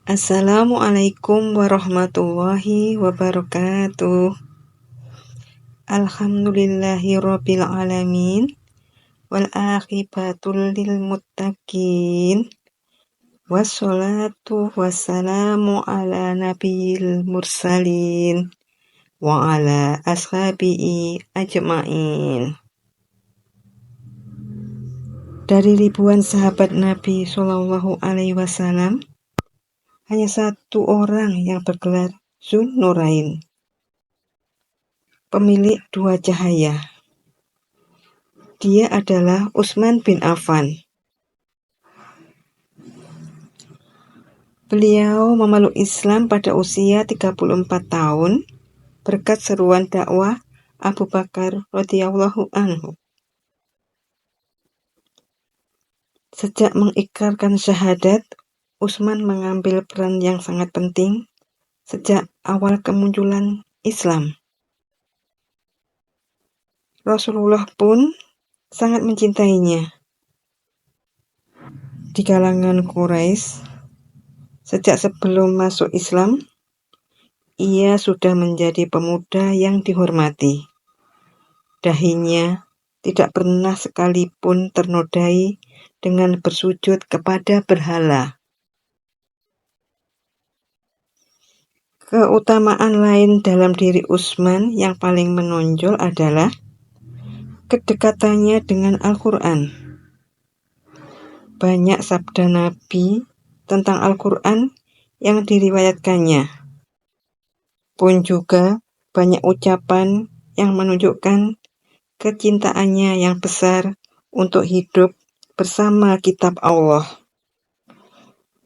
Assalamualaikum warahmatullahi wabarakatuh. Alhamdulillahirabbil alamin wal aqibatul lil muttaqin. Wassalatu wassalamu ala nabiyil mursalin wa ala ashabihi ajmain. Dari ribuan sahabat Nabi Shallallahu Alaihi Wasallam, hanya satu orang yang bergelar Dzun Nurain, pemilik dua cahaya. Dia adalah Utsman bin Affan. Beliau memeluk Islam pada usia 34 tahun berkat seruan dakwah Abu Bakar radhiyallahu anhu. Sejak mengikrarkan syahadat, Utsman mengambil peran yang sangat penting sejak awal kemunculan Islam. Rasulullah pun sangat mencintainya. Di kalangan Quraisy, sejak sebelum masuk Islam, ia sudah menjadi pemuda yang dihormati. Dahinya tidak pernah sekalipun ternodai dengan bersujud kepada berhala. Keutamaan lain dalam diri Utsman yang paling menonjol adalah kedekatannya dengan Al-Quran. Banyak sabda Nabi tentang Al-Quran yang diriwayatkannya. Pun juga banyak ucapan yang menunjukkan kecintaannya yang besar untuk hidup bersama kitab Allah.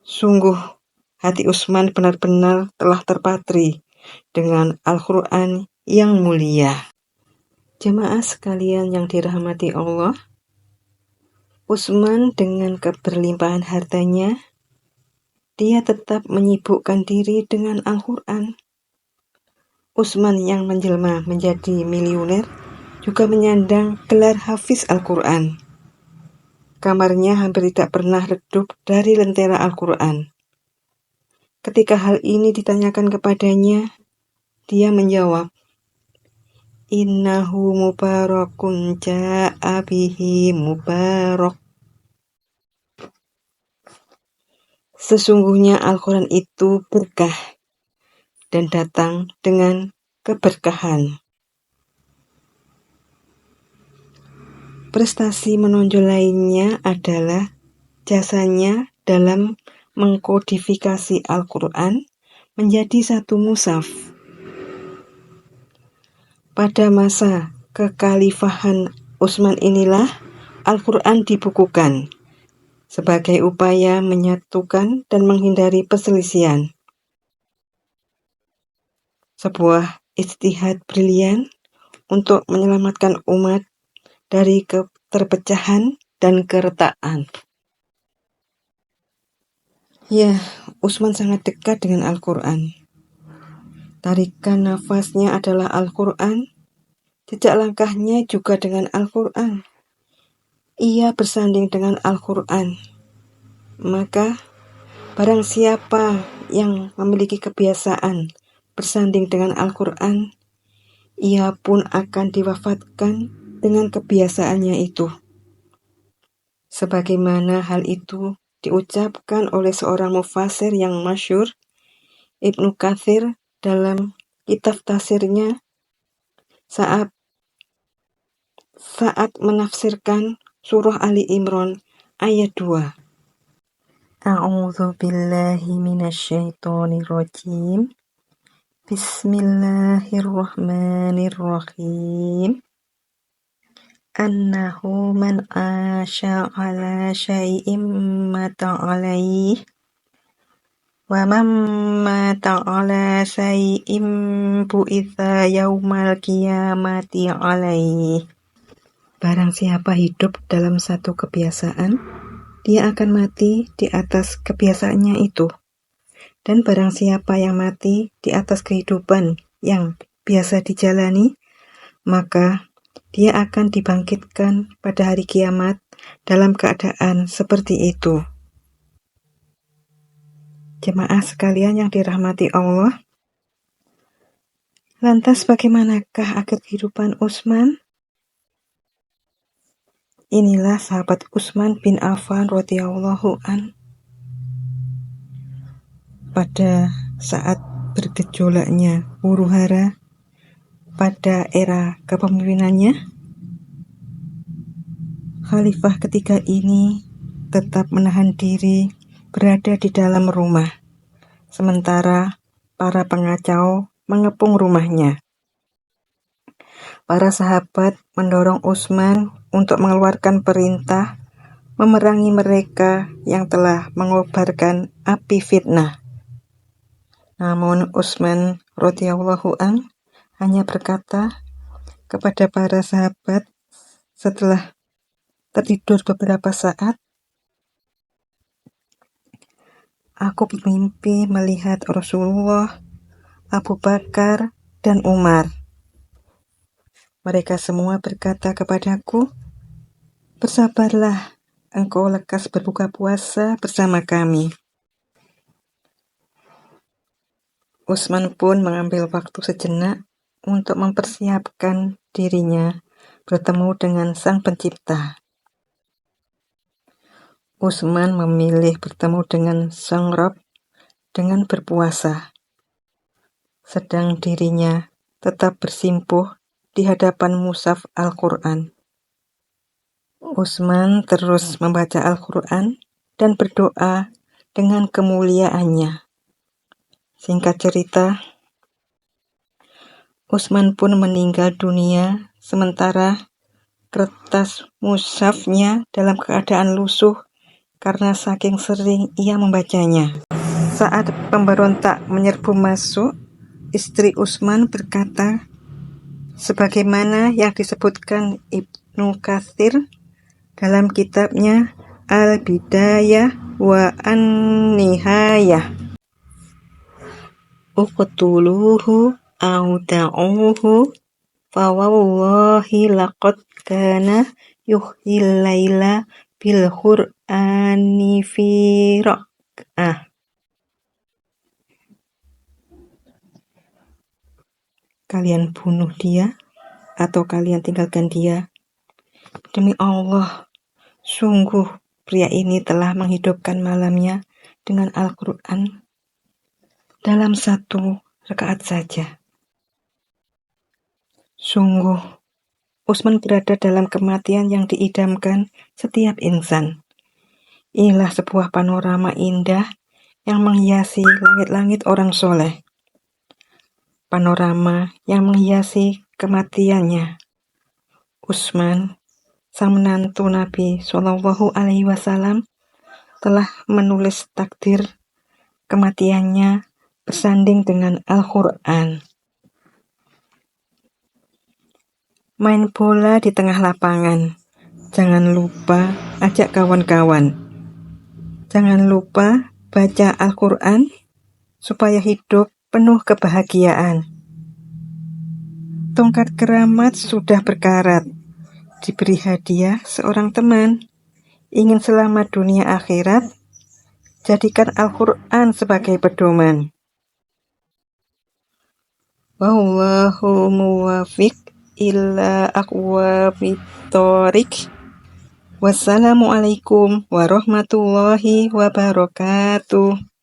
Sungguh, hati Utsman benar-benar telah terpatri dengan Al-Quran yang mulia. Jemaah sekalian yang dirahmati Allah, Utsman dengan keberlimpahan hartanya, dia tetap menyibukkan diri dengan Al-Quran. Utsman yang menjelma menjadi miliuner juga menyandang gelar Hafiz Al-Quran. Kamarnya hampir tidak pernah redup dari lentera Al-Quran. Ketika hal ini ditanyakan kepadanya, dia menjawab, "Innahu mubarakun ja'a bihi mubarak." Sesungguhnya Al-Quran itu berkah dan datang dengan keberkahan. Prestasi menonjol lainnya adalah jasanya dalam mengkodifikasi Al-Quran menjadi satu mushaf. Pada masa kekhalifahan Utsman inilah Al-Quran dibukukan sebagai upaya menyatukan dan menghindari perselisihan. Sebuah ijtihad brilian untuk menyelamatkan umat dari keterpecahan dan keretakan. Ya, Utsman sangat dekat dengan Al-Quran. Tarikan nafasnya adalah Al-Quran, jejak langkahnya juga dengan Al-Quran. Ia bersanding dengan Al-Quran. Maka, barang siapa yang memiliki kebiasaan bersanding dengan Al-Quran, ia pun akan diwafatkan dengan kebiasaannya itu. Sebagaimana hal itu diucapkan oleh seorang mufassir yang masyhur, Ibnu Katsir, dalam kitab tafsirnya saat menafsirkan surah Ali Imran ayat 2. A'udzu billahi minasyaitonir rajim. Bismillahirrahmanirrahim. Annahu man asya ala syai'im mata alaih wa man mata ala syai'im bu'itha yaumal qiyamati alaih. Barang siapa hidup dalam satu kebiasaan, dia akan mati di atas kebiasaannya itu. Dan barang siapa yang mati di atas kehidupan yang biasa dijalani, maka dia akan dibangkitkan pada hari kiamat dalam keadaan seperti itu. Jemaah sekalian yang dirahmati Allah, lantas bagaimanakah akhir kehidupan Utsman? Inilah sahabat Utsman bin Affan radhiyallahu an. Pada saat bergejolaknya huru-hara pada era kepemimpinannya, Khalifah ketiga ini tetap menahan diri berada di dalam rumah, sementara para pengacau mengepung rumahnya. Para sahabat mendorong Utsman untuk mengeluarkan perintah memerangi mereka yang telah mengobarkan api fitnah. Namun Utsman radhiyallahu an hanya berkata kepada para sahabat setelah tertidur beberapa saat, "Aku bermimpi melihat Rasulullah, Abu Bakar, dan Umar. Mereka semua berkata kepadaku, 'Bersabarlah, engkau lekas berbuka puasa bersama kami.'" Utsman pun mengambil waktu sejenak untuk mempersiapkan dirinya bertemu dengan Sang Pencipta. Utsman memilih bertemu dengan Sang Rabb dengan berpuasa, sedang dirinya tetap bersimpuh di hadapan mushaf Al-Quran. Utsman terus membaca Al-Quran dan berdoa dengan kemuliaannya. Singkat cerita, Utsman pun meninggal dunia sementara kertas mushafnya dalam keadaan lusuh karena saking sering ia membacanya. Saat pemberontak menyerbu masuk, istri Utsman berkata, sebagaimana yang disebutkan Ibnu Katsir dalam kitabnya Al-Bidayah wa An-Nihayah, uqtuluhu au da'uhu fawallahi laqad kana yuhyil laila bil Qur'ani fi raq'ah. Kalian bunuh dia atau kalian tinggalkan dia. Demi Allah, sungguh pria ini telah menghidupkan malamnya dengan Al-Quran dalam 1 rakaat saja. Sungguh, Utsman berada dalam kematian yang diidamkan setiap insan. Inilah sebuah panorama indah yang menghiasi langit-langit orang soleh. Panorama yang menghiasi kematiannya. Utsman, sang menantu Nabi SAW, telah menulis takdir kematiannya bersanding dengan Al-Quran. Main bola di tengah lapangan. Jangan lupa ajak kawan-kawan. Jangan lupa baca Al-Quran supaya hidup penuh kebahagiaan. Tongkat keramat sudah berkarat. Diberi hadiah seorang teman. Ingin selamat dunia akhirat? Jadikan Al-Quran sebagai pedoman. Wallahu muwafiq ila aqwamit thoriq. Wassalamualaikum warahmatullahi wabarakatuh.